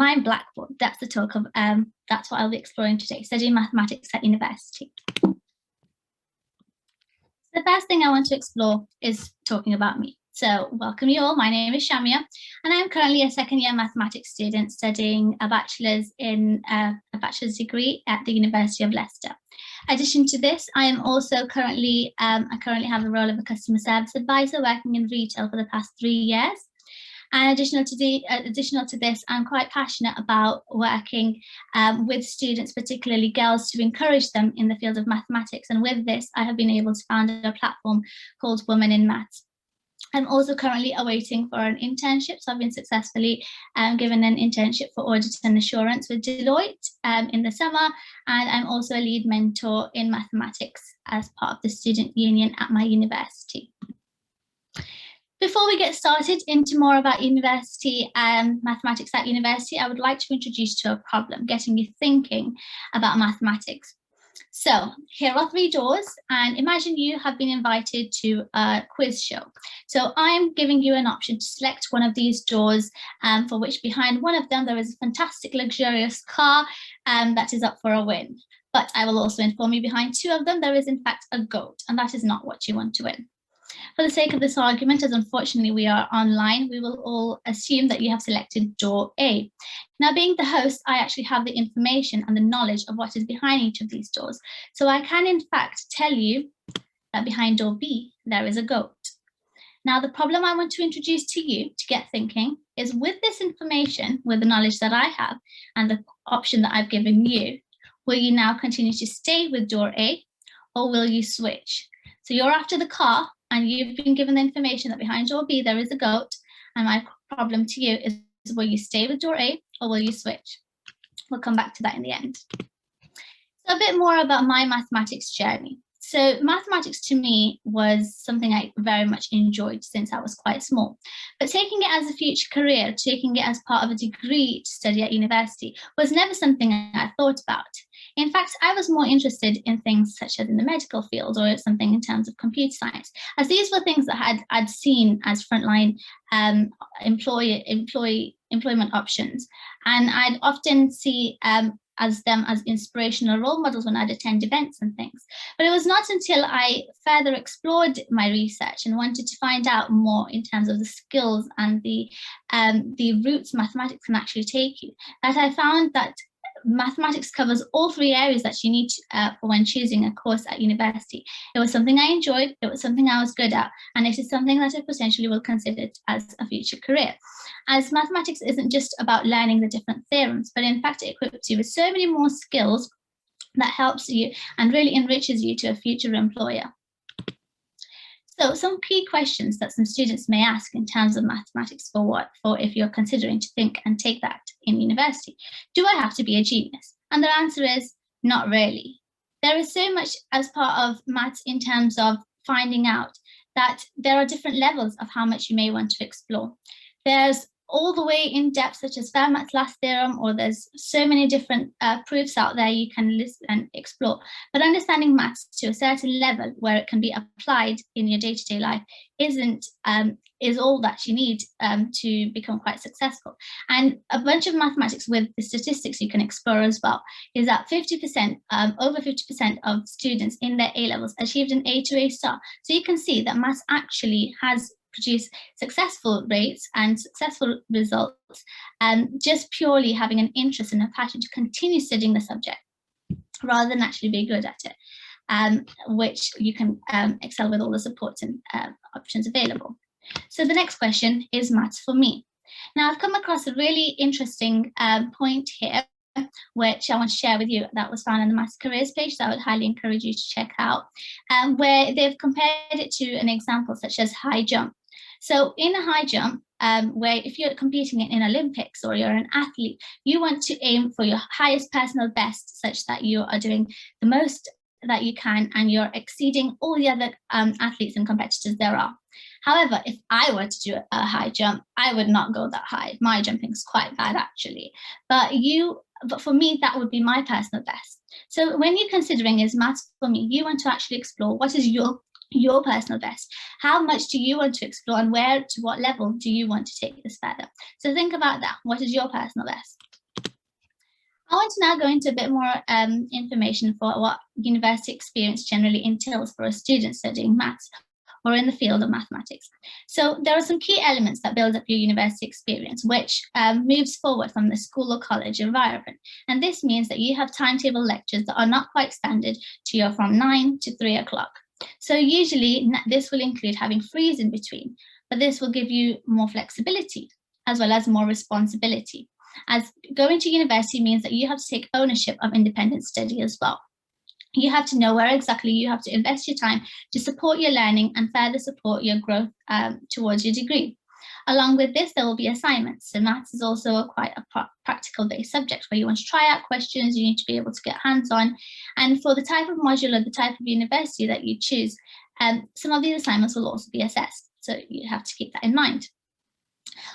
my Blackboard. That's the talk of, that's what I'll be exploring today, studying mathematics at university. The first thing I want to explore is talking about me. So welcome you all, my name is Shamia, and I'm currently a second-year mathematics student studying a bachelor's degree at the University of Leicester. In addition to this, I am also currently, I have the role of a customer service advisor working in retail for the past 3 years. And additional to this, I'm quite passionate about working with students, particularly girls, to encourage them in the field of mathematics. And with this, I have been able to found a platform called Women in Maths. I'm also currently awaiting for an internship. So I've been successfully given an internship for audit and assurance with Deloitte in the summer. And I'm also a lead mentor in mathematics as part of the student union at my university. Before we get started into more about university and mathematics at university, I would like to introduce you to a problem, getting you thinking about mathematics. So here are 3 doors, and imagine you have been invited to a quiz show. So I'm giving you an option to select one of these doors, for which behind one of them there is a fantastic luxurious car that is up for a win. But I will also inform you behind 2 of them there is in fact a goat, and that is not what you want to win. For the sake of this argument, as unfortunately we are online, we will all assume that you have selected door A. Now, being the host, I actually have the information and the knowledge of what is behind each of these doors. So I can in fact tell you that behind door B, there is a goat. Now, the problem I want to introduce to you to get thinking is with this information, with the knowledge that I have and the option that I've given you, will you now continue to stay with door A or will you switch? So you're after the car, and you've been given the information that behind door B there is a goat, and my problem to you is will you stay with door A or will you switch? We'll come back to that in the end. So a bit more about my mathematics journey. So mathematics to me was something I very much enjoyed since I was quite small, but taking it as a future career, taking it as part of a degree to study at university was never something I thought about. In fact, I was more interested in things such as in the medical field or something in terms of computer science, as these were things that I'd seen as frontline employment options. And I'd often see them as inspirational role models when I'd attend events and things. But it was not until I further explored my research and wanted to find out more in terms of the skills and the routes mathematics can actually take you, that I found that mathematics covers all 3 areas that you need for when choosing a course at university. It was something I enjoyed, it was something I was good at, and it is something that I potentially will consider as a future career. As mathematics isn't just about learning the different theorems, but in fact it equips you with so many more skills that helps you and really enriches you to a future employer. So some key questions that some students may ask in terms of mathematics for if you're considering to think and take that in university. Do I have to be a genius? And the answer is not really. There is so much as part of maths in terms of finding out that there are different levels of how much you may want to explore. There's all the way in depth, such as Fermat's last theorem, or there's so many different proofs out there you can listen and explore. But understanding maths to a certain level where it can be applied in your day-to-day life is all that you need to become quite successful. And a bunch of mathematics with the statistics you can explore as well is that 50%, over 50% of students in their A-levels achieved an A to A star. So you can see that maths actually has produce successful rates and successful results, just purely having an interest and a passion to continue studying the subject rather than actually be good at it, which you can excel with all the supports and options available. So the next question is maths for me. Now I've come across a really interesting point here, which I want to share with you that was found on the Maths Careers page that I would highly encourage you to check out, where they've compared it to an example such as high jump. So in a high jump, where if you're competing in Olympics or you're an athlete, you want to aim for your highest personal best such that you are doing the most that you can and you're exceeding all the other athletes and competitors there are. However, if I were to do a high jump, I would not go that high. My jumping is quite bad actually, but for me, that would be my personal best. So when you're considering is maths for me, you want to actually explore what is your personal best. How much do you want to explore and to what level do you want to take this further? So think about that. What is your personal best? I want to now go into a bit more information for what university experience generally entails for a student studying maths or in the field of mathematics. So there are some key elements that build up your university experience, which moves forward from the school or college environment. And this means that you have timetable lectures that are not quite standard to your from 9 to 3 o'clock. So usually this will include having frees in between, but this will give you more flexibility as well as more responsibility, as going to university means that you have to take ownership of independent study as well. You have to know where exactly you have to invest your time to support your learning and further support your growth towards your degree. Along with this, there will be assignments. So maths is also quite a practical based subject where you want to try out questions, you need to be able to get hands on. And for the type of module or the type of university that you choose, some of these assignments will also be assessed. So you have to keep that in mind.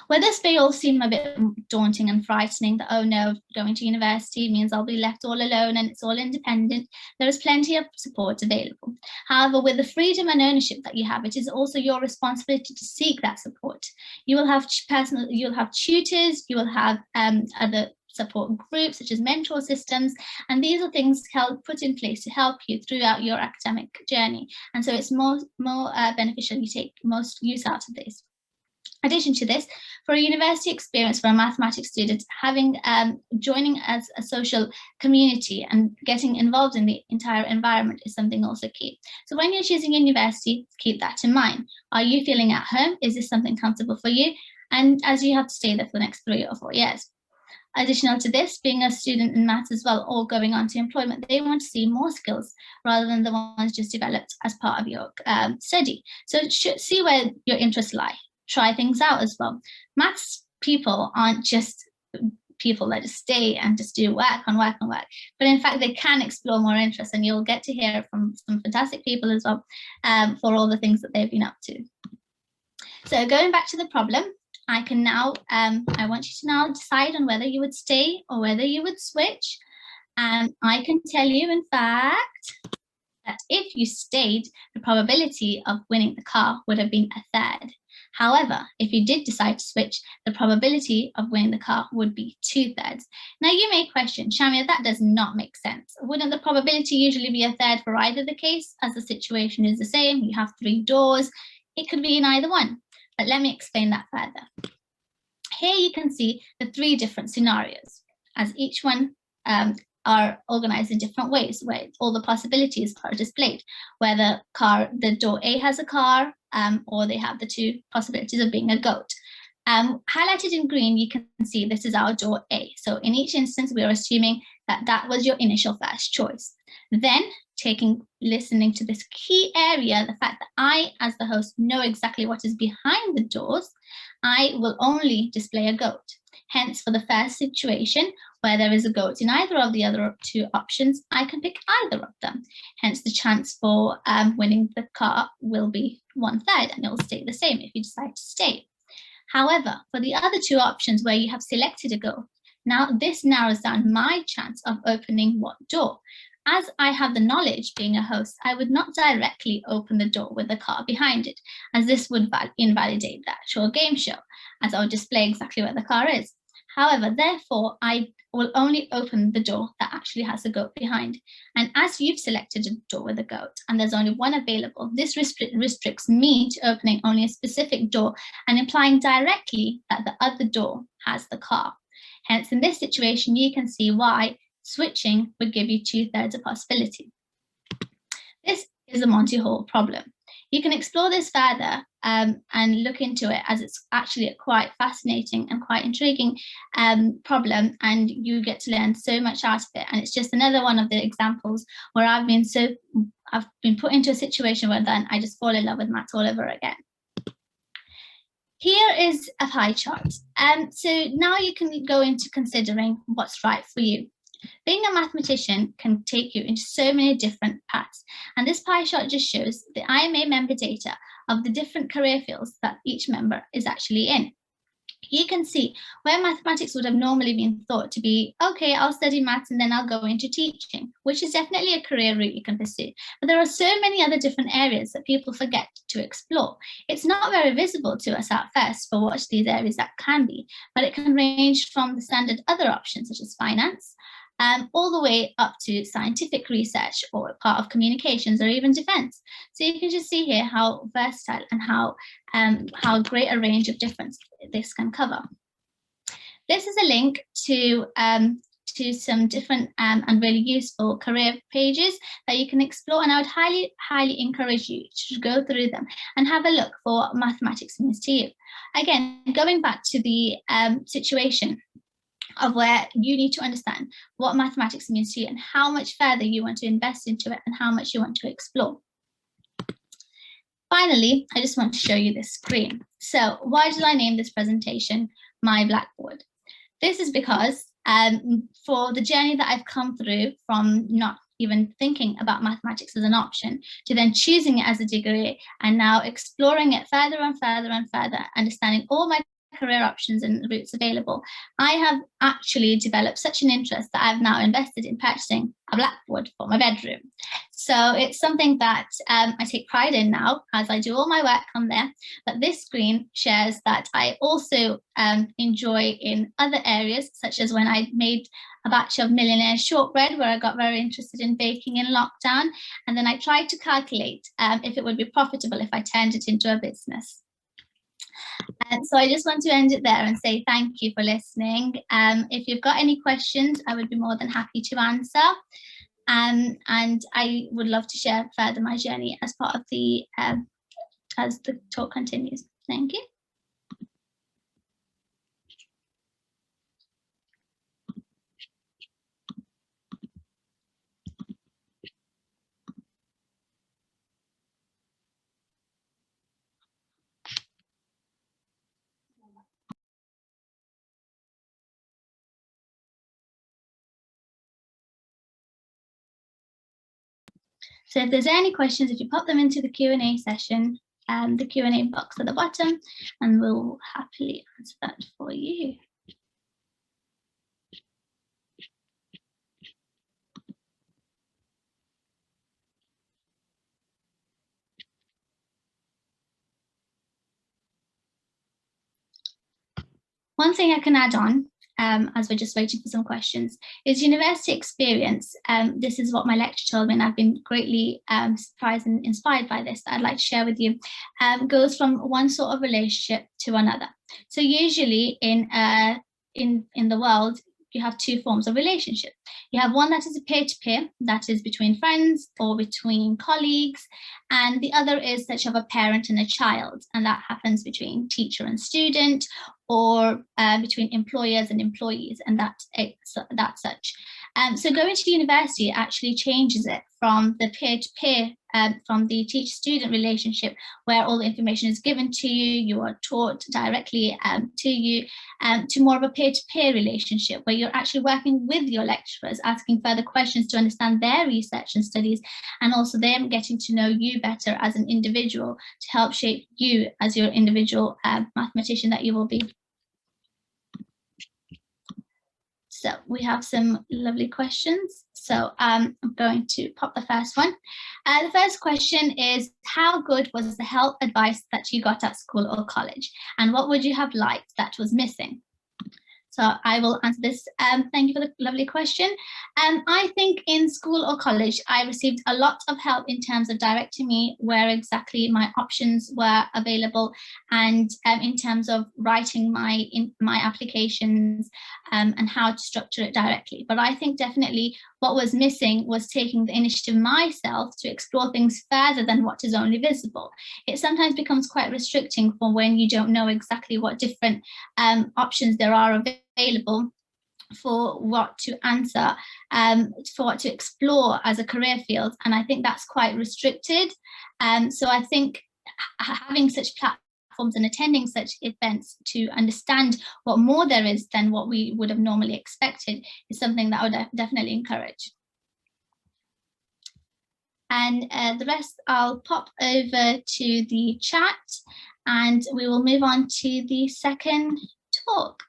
Where this may all seem a bit daunting and frightening, that, oh no, going to university means I'll be left all alone and it's all independent, there is plenty of support available. However, with the freedom and ownership that you have, it is also your responsibility to seek that support. You will have you'll have tutors, you will have other support groups such as mentor systems, and these are things put in place to help you throughout your academic journey. And so it's more beneficial you take most use out of this. In addition to this, for a university experience for a mathematics student, having joining as a social community and getting involved in the entire environment is something also key. So when you're choosing university, keep that in mind. Are you feeling at home? Is this something comfortable for you? And as you have to stay there for the next 3 or 4 years. Additional to this, being a student in maths as well, or going on to employment, they want to see more skills rather than the ones just developed as part of your study. So see where your interests lie. Try things out as well. Maths people aren't just people that just stay and just do work on work on work, but in fact they can explore more interests, and you'll get to hear from some fantastic people as well for all the things that they've been up to. So going back to the problem, I can now, I want you to now decide on whether you would stay or whether you would switch. And I can tell you, in fact, that if you stayed, the probability of winning the car would have been 1/3. However, if you did decide to switch, the probability of winning the car would be 2/3. Now you may question, Shamia, that does not make sense. Wouldn't the probability usually be 1/3 for either the case, as the situation is the same? You have 3 doors. It could be in either one. But let me explain that further. Here you can see the 3 different scenarios, as each one are organized in different ways, where all the possibilities are displayed, where the door A has a car, or they have the 2 possibilities of being a goat. Highlighted in green, you can see this is our door A. So in each instance, we are assuming that that was your initial first choice. Then listening to this key area, the fact that I, as the host, know exactly what is behind the doors, I will only display a goat. Hence, for the first situation where there is a goat in either of the other 2 options, I can pick either of them. Hence, the chance for winning the car will be 1/3, and it will stay the same if you decide to stay. However, for the other 2 options where you have selected a goat, now this narrows down my chance of opening what door. As I have the knowledge being a host, I would not directly open the door with the car behind it, as this would invalidate the actual game show, as I would display exactly where the car is. However, therefore, I will only open the door that actually has a goat behind. And as you've selected a door with a goat and there's only one available, this restricts me to opening only a specific door and implying directly that the other door has the car. Hence, in this situation, you can see why switching would give you 2/3 of possibility. This is the Monty Hall problem. You can explore this further and look into it, as it's actually a quite fascinating and quite intriguing problem, and you get to learn so much out of it. And it's just another one of the examples where I've been put into a situation where then I just fall in love with maths all over again. Here is a pie chart. So now you can go into considering what's right for you. Being a mathematician can take you into so many different paths, and this pie chart just shows the IMA member data of the different career fields that each member is actually in. You can see where mathematics would have normally been thought to be, okay, I'll study maths and then I'll go into teaching, which is definitely a career route you can pursue. But there are so many other different areas that people forget to explore. It's not very visible to us at first for what these areas that can be, but it can range from the standard other options such as finance, all the way up to scientific research or part of communications or even defense. So you can just see here how versatile and how great a range of difference this can cover. This is a link to some different and really useful career pages that you can explore, and I would highly encourage you to go through them and have a look for what mathematics means to you. Again, going back to the situation of where you need to understand what mathematics means to you and how much further you want to invest into it and how much you want to explore. Finally, I just want to show you this screen. So why did I name this presentation My Blackboard? This is because for the journey that I've come through from not even thinking about mathematics as an option to then choosing it as a degree and now exploring it further and further and further, understanding all my career options and routes available, I have actually developed such an interest that I've now invested in purchasing a blackboard for my bedroom. So it's something that I take pride in now as I do all my work on there, but this screen shares that I also enjoy in other areas, such as when I made a batch of millionaire shortbread where I got very interested in baking in lockdown, and then I tried to calculate if it would be profitable if I turned it into a business. And so I just want to end it there and say thank you for listening. If you've got any questions, I would be more than happy to answer. And I would love to share further my journey as part of the as the talk continues. Thank you. So if there's any questions, if you pop them into the Q&A session, the Q&A box at the bottom, and we'll happily answer that for you. One thing I can add on, as we're just waiting for some questions, is university experience. This is what my lecturer told me, and I've been greatly surprised and inspired by this that I'd like to share with you. Goes from one sort of relationship to another. So usually in the world, you have two forms of relationship. You have one that is a peer-to-peer, that is between friends or between colleagues, and the other is such of a parent and a child, and that happens between teacher and student, or between employers and employees, and that's such. So going to university actually changes it from the peer-to-peer, from the teacher-student relationship, where all the information is given to you, you are taught directly to you, to more of a peer-to-peer relationship, where you're actually working with your lecturers, asking further questions to understand their research and studies, and also them getting to know you better as an individual to help shape you as your individual mathematician that you will be. So we have some lovely questions. So I'm going to pop the first one. The first question is, how good was the help advice that you got at school or college? And what would you have liked that was missing? So I will answer this. Thank you for the lovely question. I think in school or college, I received a lot of help in terms of directing me where exactly my options were available, and in terms of writing my applications and how to structure it directly. But I think definitely what was missing was taking the initiative myself to explore things further than what is only visible. It sometimes becomes quite restricting for when you don't know exactly what different options there are available for what to answer, for what to explore as a career field. And I think that's quite restricted. So I think having such platforms and attending such events to understand what more there is than what we would have normally expected is something that I would definitely encourage. And the rest I'll pop over to the chat, and we will move on to the second talk.